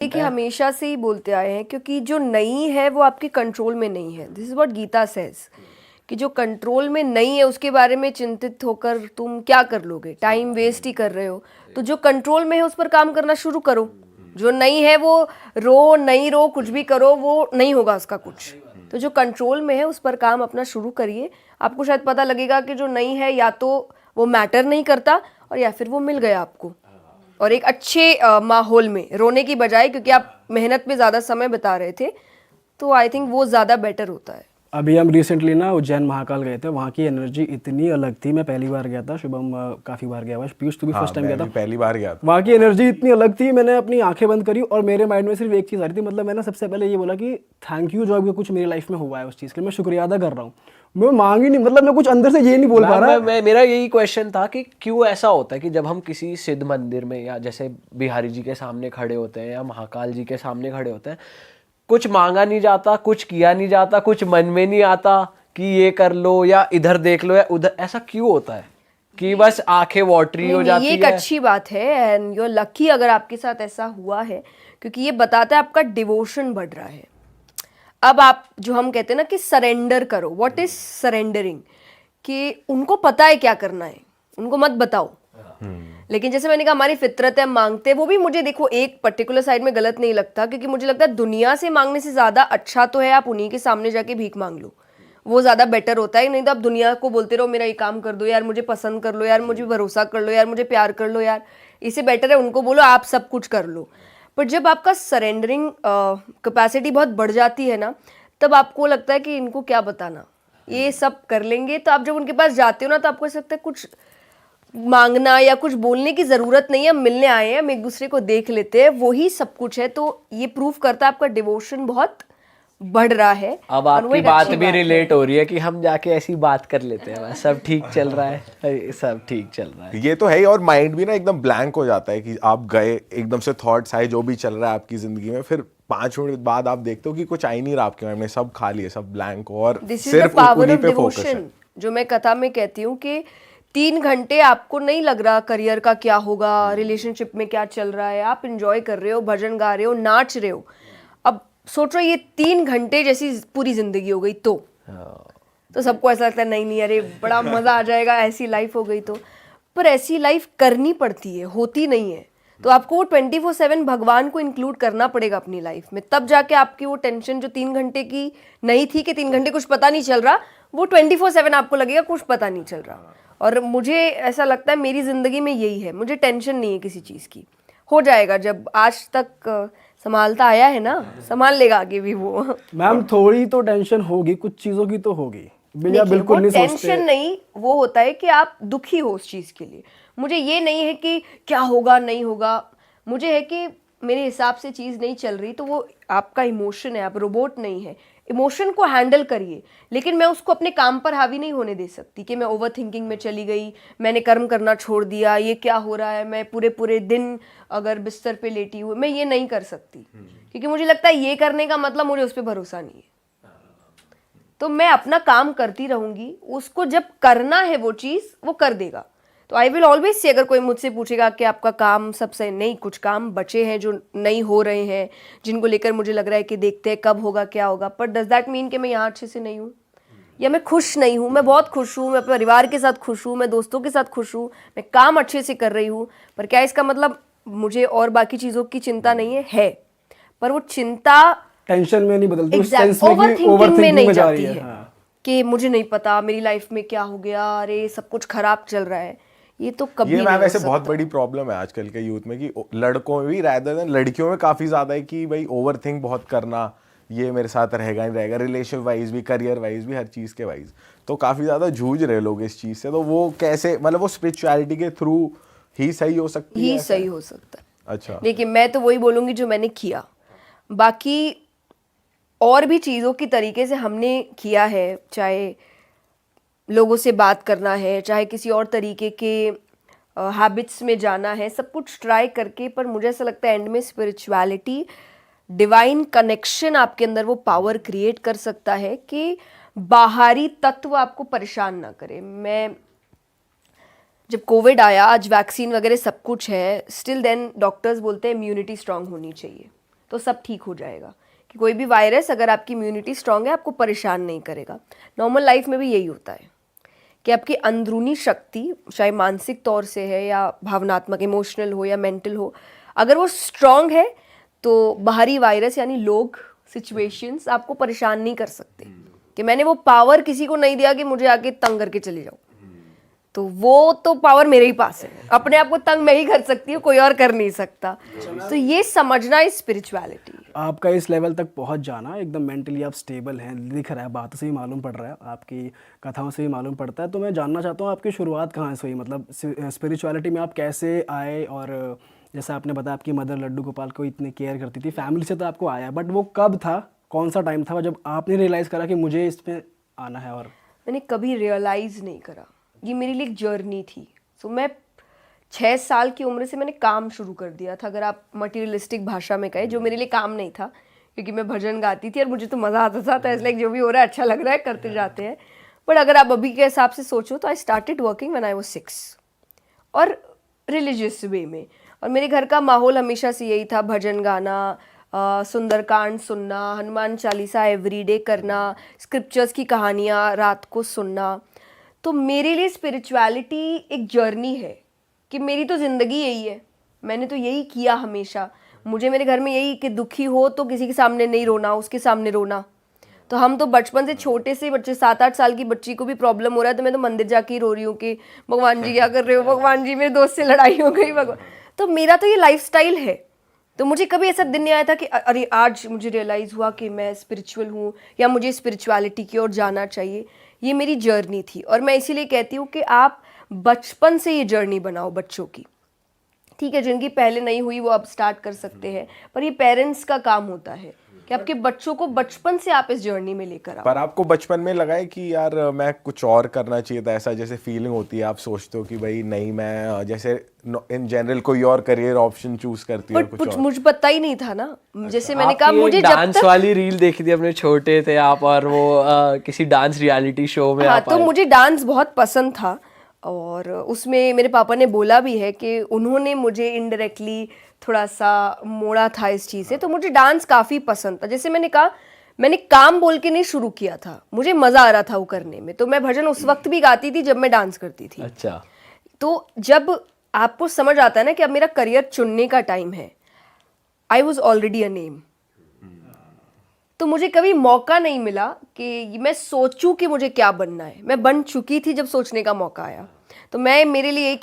देखिए हमेशा से ही बोलते आए हैं क्योंकि जो नहीं है वो आपके कंट्रोल में नहीं है। This is what Gita says कि जो कंट्रोल में नहीं है उसके बारे में चिंतित होकर तुम क्या कर लोगे, टाइम वेस्ट ही कर रहे हो। तो जो कंट्रोल में है उस पर काम करना शुरू करो। जो नहीं है वो रो नहीं रो कुछ भी करो वो नहीं होगा उसका कुछ। तो जो कंट्रोल में है उस पर काम अपना शुरू करिए। आपको शायद पता लगेगा कि जो नहीं है या तो वो मैटर नहीं करता और या फिर वो मिल गया आपको और एक अच्छे माहौल में रोने की बजाय, क्योंकि आप मेहनत में ज़्यादा समय बिता रहे थे, तो आई थिंक वो ज़्यादा बेटर होता है। अभी हम रिसेंटली ना उज्जैन महाकाल गए थे, वहाँ की एनर्जी इतनी अलग थी। मैं पहली बार गया था, शुभम काफ़ी बार गया हुआ, पीयूष तू भी फर्स्ट टाइम गया था। पहली बार गया था। वहाँ की एनर्जी इतनी अलग थी, मैंने अपनी आंखें बंद करी और मेरे माइंड में सिर्फ एक चीज़ आ रही थी। मतलब मैंने सबसे पहले ये बोला कि थैंक यू जो अभी कुछ मेरी लाइफ में हुआ है उस चीज़ के लिए मैं शुक्रिया अदा कर रहा हूँ। मैं मांग ही नहीं, मतलब मैं कुछ अंदर से ये नहीं बोल पा रहा। मेरा यही क्वेश्चन था कि क्यों ऐसा होता है कि जब हम किसी सिद्ध मंदिर में या जैसे बिहारी जी के सामने खड़े होते हैं या महाकाल जी के सामने खड़े होते हैं, कुछ मांगा नहीं जाता, कुछ किया नहीं जाता, कुछ मन में नहीं आता कि ये कर लो या इधर देख लो या उधर, ऐसा क्यों होता है कि बस आंखें वाटरी हो जाती है? ये एक अच्छी बात है एंड यू आर लकी अगर आपके साथ ऐसा हुआ है, क्योंकि ये बताता है आपका डिवोशन बढ़ रहा है। अब आप जो हम कहते हैं ना कि सरेंडर करो, व्हाट इज सरेंडरिंग, कि उनको पता है क्या करना है, उनको मत बताओ। लेकिन जैसे मैंने कहा हमारी फितरत है, मांगते, वो भी मुझे देखो एक पर्टिकुलर साइड में गलत नहीं लगता, क्योंकि मुझे लगता है दुनिया से मांगने से ज्यादा अच्छा तो है आप उन्हीं के सामने जाके भीख मांग लो, वो ज्यादा बेटर होता है। नहीं तो आप दुनिया को बोलते रहो मेरा ये काम कर दो यार, मुझे पसंद कर लो यार, मुझे भरोसा कर लो यार, मुझे प्यार कर लो यार, इससे बेटर है उनको बोलो आप सब कुछ कर लो। पर जब आपका सरेंडरिंग कैपेसिटी बहुत बढ़ जाती है ना, तब आपको लगता है कि इनको क्या बताना, ये सब कर लेंगे। तो आप जब उनके पास जाते हो ना, तो आपको ऐसा लगता है कुछ मांगना या कुछ बोलने की जरूरत नहीं है, हम मिलने आए हैं, हम एक दूसरे को देख लेते हैं, वही सब कुछ है। तो ये प्रूफ करता है आपका डिवोशन बहुत बढ़ रहा है। अब आपकी बात भी रिलेट हो रही है कि हम जाके ऐसी बात कर लेते हैं, बस सब ठीक चल रहा है, सब ठीक चल रहा है। ये तो है ही, और माइंड भी ना एकदम ब्लैंक हो जाता है कि आप गए, एकदम से थॉट्स आए जो भी चल रहा है आपकी जिंदगी में, फिर 5 मिनट बाद आप देखते हो कि कुछ आ ही नहीं रहा आपके माइंड में, सब खाली है, सब ब्लैंक, और सिर्फ उन्हीं पे फोकस है। जो मैं कथा में कहती हूँ कि 3 घंटे आपको नहीं लग रहा करियर का क्या होगा, रिलेशनशिप में क्या चल रहा है, आप इंजॉय कर रहे हो, भजन गा रहे हो, नाच रहे हो। अब सोचो ये 3 घंटे जैसी पूरी जिंदगी हो गई तो सबको ऐसा लगता है नहीं नहीं अरे बड़ा मजा आ जाएगा, ऐसी लाइफ हो गई तो। पर ऐसी लाइफ करनी पड़ती है, होती नहीं है। तो आपको वो 24/7 भगवान को इंक्लूड करना पड़ेगा अपनी लाइफ में, तब जाके आपकी वो टेंशन जो 3 घंटे की नहीं थी कि 3 घंटे कुछ पता नहीं चल रहा, वो 24/7 आपको लगेगा कुछ पता नहीं चल रहा। और मुझे ऐसा लगता है मेरी जिंदगी में यही है, मुझे टेंशन नहीं है किसी चीज की। हो जाएगा, जब आज तक संभालता आया है ना, संभाल लेगा आगे भी वो। मैम थोड़ी तो टेंशन होगी, कुछ चीजों की तो होगी, बिल्कुल नहीं सोचते। टेंशन नहीं, वो होता है कि आप दुखी हो उस चीज के लिए। मुझे ये नहीं है कि क्या होगा नहीं होगा, मुझे है कि मेरे हिसाब से चीज नहीं चल रही, तो वो आपका इमोशन है, आप रोबोट नहीं है। इमोशन को हैंडल करिए, लेकिन मैं उसको अपने काम पर हावी नहीं होने दे सकती कि मैं ओवर थिंकिंग में चली गई, मैंने कर्म करना छोड़ दिया, ये क्या हो रहा है, मैं पूरे पूरे दिन अगर बिस्तर पे लेटी हूँ, मैं ये नहीं कर सकती, क्योंकि मुझे लगता है ये करने का मतलब मुझे उस पर भरोसा नहीं है। तो मैं अपना काम करती रहूंगी, उसको जब करना है वो चीज वो कर देगा। तो आई विल ऑलवेज से, अगर कोई मुझसे पूछेगा कि आपका काम सबसे, नहीं, कुछ काम बचे हैं जो नहीं हो रहे हैं, जिनको लेकर मुझे लग रहा है कि देखते हैं कब होगा क्या होगा, पर डज दैट मीन कि मैं यहाँ अच्छे से नहीं हूँ या मैं खुश नहीं हूँ? मैं बहुत खुश हूँ, मैं परिवार के साथ खुश हूँ, मैं दोस्तों के साथ खुश हूँ, मैं काम अच्छे से कर रही हूँ, पर क्या इसका मतलब मुझे और बाकी चीज़ों की चिंता नहीं है? पर वो चिंता टेंशन में नहीं बदलती, उस एग्जैक्ट सेंस में कि ओवरथिंकिंग में जा जाती रही है। हाँ। कि मुझे नहीं पता मेरी लाइफ में क्या हो गया, अरे सब कुछ खराब चल रहा है, ये तो कभी ये नहीं हो वैसे सकता। बहुत बड़ी प्रॉब्लम है आजकल के यूथ में, कि लड़कों में भी रादर देन लड़कियों में काफी ज्यादा है कि भाई ओवर थिंक बहुत करना, ये मेरे साथ रहेगा नहीं रहेगा, रिलेशन वाइज भी, करियर वाइज भी, हर चीज के वाइज। तो काफी ज्यादा जूझ रहे लोग इस चीज से। तो वो कैसे, मतलब वो स्पिरिचुअलिटी के थ्रू ही सही हो सकती है? ही सही हो सकता है। अच्छा, देखिए मैं तो वही बोलूंगी जो मैंने किया, बाकी और भी चीज़ों की तरीके से हमने किया है, चाहे लोगों से बात करना है, चाहे किसी और तरीके के हैबिट्स में जाना है, सब कुछ ट्राई करके। पर मुझे ऐसा लगता है एंड में स्पिरिचुअलिटी, डिवाइन कनेक्शन आपके अंदर वो पावर क्रिएट कर सकता है कि बाहरी तत्व आपको परेशान ना करे। मैं जब कोविड आया, आज वैक्सीन वगैरह सब कुछ है, स्टिल देन डॉक्टर्स बोलते हैं इम्यूनिटी स्ट्रांग होनी चाहिए। तो सब ठीक हो जाएगा, कि कोई भी वायरस अगर आपकी इम्यूनिटी स्ट्रांग है आपको परेशान नहीं करेगा। नॉर्मल लाइफ में भी यही होता है कि आपकी अंदरूनी शक्ति, चाहे मानसिक तौर से है या भावनात्मक, इमोशनल हो या मेंटल हो, अगर वो स्ट्रांग है तो बाहरी वायरस यानी लोग, सिचुएशंस आपको परेशान नहीं कर सकते। कि मैंने वो पावर किसी को नहीं दिया कि मुझे आके तंग करके चले जाओ, तो वो तो पावर मेरे ही पास है, अपने आप को तंग मैं ही कर सकती हूँ, कोई और कर नहीं सकता। तो ये समझना इज स्पिरिचुअलिटी। आपका इस लेवल तक पहुंच जाना, एकदम मेंटली आप स्टेबल हैं, दिख रहा है, बातों से ही मालूम पड़ रहा है, आपकी कथाओं से ही मालूम पड़ता है। तो मैं जानना चाहता हूँ आपकी शुरुआत कहाँ से हुई, मतलब स्पिरिचुअलिटी में आप कैसे आए? और जैसा आपने बताया आपकी मदर लड्डू गोपाल को इतनी केयर करती थी, फैमिली से तो आपको आया, बट वो कब था, कौन सा टाइम था जब आपने रियलाइज़ करा कि मुझे इसमें आना है? और मैंने कभी रियलाइज़ नहीं करा, ये मेरे लिए एक जर्नी थी। सो मैं 6 साल की उम्र से मैंने काम शुरू कर दिया था, अगर आप मटीरियलिस्टिक भाषा में कहें, जो मेरे लिए काम नहीं था, क्योंकि मैं भजन गाती थी और मुझे तो मज़ा आता था, तो इसलिए जो भी हो रहा है अच्छा लग रहा है, करते जाते हैं। बट अगर आप अभी के हिसाब से सोचो तो I started working when I was 6, और रिलीजियस वे में। और मेरे घर का माहौल हमेशा से यही था, भजन गाना, सुंदरकांड सुनना, हनुमान चालीसा एवरीडे करना, स्क्रिप्चर्स की कहानियाँ रात को सुनना। तो मेरे लिए स्पिरिचुअलिटी एक जर्नी है कि मेरी तो ज़िंदगी यही है, मैंने तो यही किया हमेशा। मुझे मेरे घर में यही कि दुखी हो तो किसी के सामने नहीं रोना, उसके सामने रोना। तो हम तो बचपन से, छोटे से बच्चे, 7-8 साल की बच्ची को भी प्रॉब्लम हो रहा है तो मैं तो मंदिर जाके ही रो रही हूँ कि भगवान जी क्या कर रहे हो, भगवान जी मेरे दोस्त से लड़ाई हो गई, भगवान। तो मेरा तो ये लाइफस्टाइल है। तो मुझे कभी ऐसा दिन नहीं आया था कि अरे आज मुझे रियलाइज़ हुआ कि मैं स्पिरिचुअल हूँ या मुझे स्पिरिचुअलिटी की ओर जाना चाहिए। ये मेरी जर्नी थी, और मैं इसीलिए कहती हूँ कि आप बचपन से ये जर्नी बनाओ बच्चों की। ठीक है, जिनकी पहले नहीं हुई वो अब स्टार्ट कर सकते हैं, पर ये पेरेंट्स का काम होता है कि आपके बच्चों को बचपन से आप इस जर्नी में लेकर आओ। पर आपको बचपन में लगा है कि यार मैं कुछ और करना चाहिए था, ऐसा जैसे फीलिंग होती है, आप सोचते हो कि भाई नहीं, मैं जैसे इन जनरल कोई और करियर ऑप्शन चूज करती हूँ कुछ बट और? मुझे पता ही नहीं था ना, जैसे मैंने कहा, आपकी मुझे एक जब डांस तक, वाली रील देखी थी, अपने छोटे थे आप और वो किसी डांस रियलिटी शो में हाँ, आप तो आए। मुझे डांस बहुत पसंद था, और उसमें मेरे पापा ने बोला भी है कि उन्होंने मुझे इनडायरेक्टली थोड़ा सा मोड़ा था इस चीज़ से। तो मुझे डांस काफ़ी पसंद था। जैसे मैंने कहा, मैंने काम बोल के नहीं शुरू किया था, मुझे मज़ा आ रहा था वो करने में। तो मैं भजन उस वक्त भी गाती थी जब मैं डांस करती थी। अच्छा। तो जब आपको समझ आता है ना कि अब मेरा करियर चुनने का टाइम है, I was already a name. तो मुझे कभी मौका नहीं मिला कि मैं सोचूं कि मुझे क्या बनना है, मैं बन चुकी थी जब सोचने का मौका आया। तो मैं, मेरे लिए एक